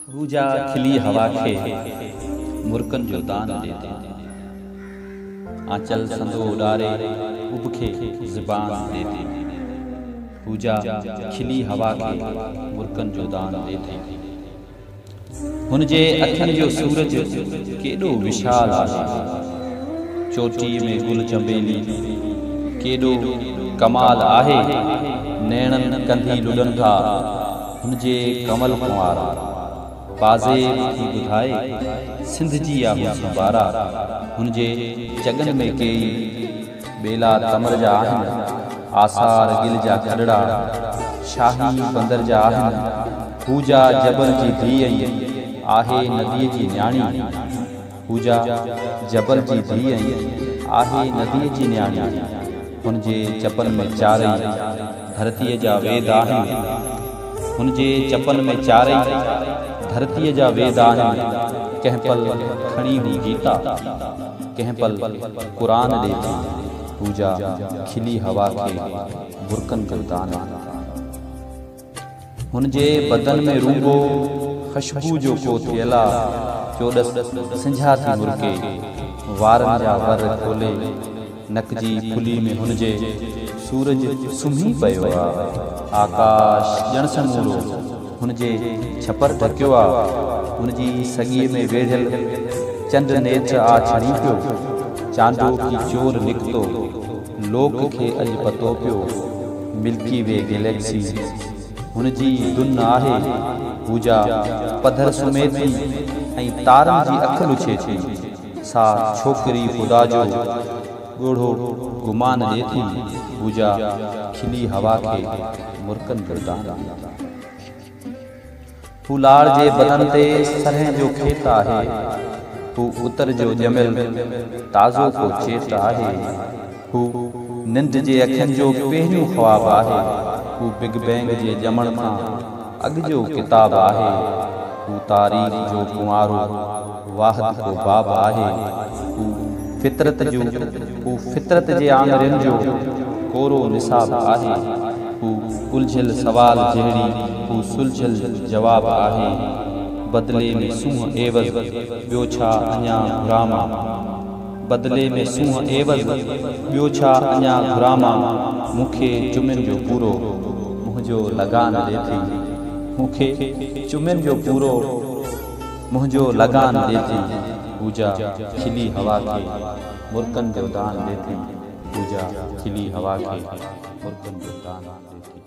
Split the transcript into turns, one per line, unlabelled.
पूजा खिली हवा खे मुर्कन जो दान दे दे। आंचल संदो उडारे उब खे ज़बान दे दे। पूजा खिली हवा खे मुर्कन जो दान दे दे। हुनजे अखियुनि जो सूरज केॾो विशाल आहे। चोटी में गुल चंबेली केॾो कमाल आहे। नैणनि कंधी लुॾनि था हुनजे कमल कुंवारा। बाज़े थी ॿुधाए सिंध जी आहे संबारा। हुनजे चगन में कई बेला तमर जा आहिनि। आसार गिल जा खॾड़ा शाही बंदर जा आहिनि। पूजा जबल जी धीअ आहे नदीअ जी न्याणी। पूजा जबल जी धीअ आहे नदीअ जी न्याणी। हुनजे चपन में चारई धरतीअ जा वेद आहिनि। हुनजे चपन में चारई धरतीअ जा वेद आहिनि। कंहिं पल खणी हू गीता, कंहिं पल क़ुरान ॾे थी। पूजा खिली हवा खे मुर्कन जो दान। हुनजे बदन में रूबो ख़ुशबू जो को थियल आहे। चोॾस सिंझा थी मुर्के वारनि जा वर खोले। नक जी फुली में हुनजे सूरज सुम्ही पियो आहे। आकाश ॼण समूरो हुनजे छपर ढकियो आहे। हुनजी सॻीअ में वेढ़ियल चंड नेत्र आ छड़ी पियो। चांदो की चोर निकितो लोक खे अॼु पतो पियो। मिल्की वे गैलेक्सी हुनजी धुन आहे। पूजा पधर सुम्हे थी ऐं तारनि जी अखि लुछे थी। सा छोकिरी ख़ुदा जो ॻोढ़ो गुमान ॾे थी। पूजा खिली हवा खे मुर्कन जो दान। फूलार जे बदन ते सरह जो खेत आहे। हू उतर जो ॼमियल ताज़ो को चेत आहे। हू निंड जे अखियुनि जो पहिरियों ख्वाब आहे। हू बिग बैंग जे ॼमण खां अॻु जो किताब आहे। हू तारीख़ जो कुंवारो वाहिद को बाब आहे। हू फितरत जे आङुरियुनि जो कोरो निसाब आहे। हू उलझियल सवाल जहिड़ी हू सुलझियल जवाब आहे। बदले में सूंह एवज़ ॿियो छा अञा घुरामा। बदले में सूंह एवज़ ॿियो छा अञा घुरामा। मूंखे चुमिन जो पूरो मुंहिंजो लगान ॾे थी। मूंखे चुमिन जो पूरो मुंहिंजो लगान ॾे थी। पूजा खिली हवा खे मुर्कन जो दान ॾे थी। पूजा खिली हवा खे मुर्कन जो दान ॾे थी।